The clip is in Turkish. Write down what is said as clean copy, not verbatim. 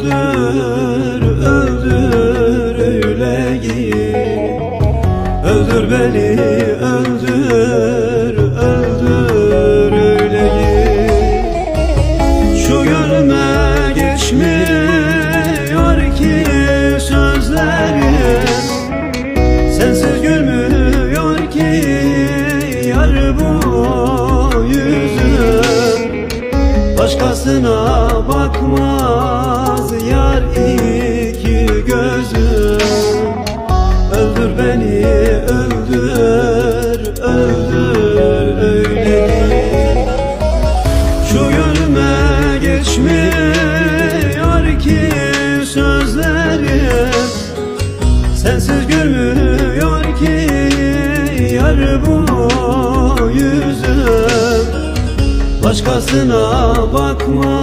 öldür, öldür öyle git. Öldür beni, öldür, öldür öyle git. Şu gönlüme geçmiyor ki sözlerim, sensiz gülmüyor ki yar bu yüzüm. Başkasına bakmaz yar iki gözüm. Öldür beni, öldür, öldür öyle git. Şu gönlüme geçmiyor ki sözlerim, sensiz gülmüyor ki yar bu yüzüm. Başkasına bakma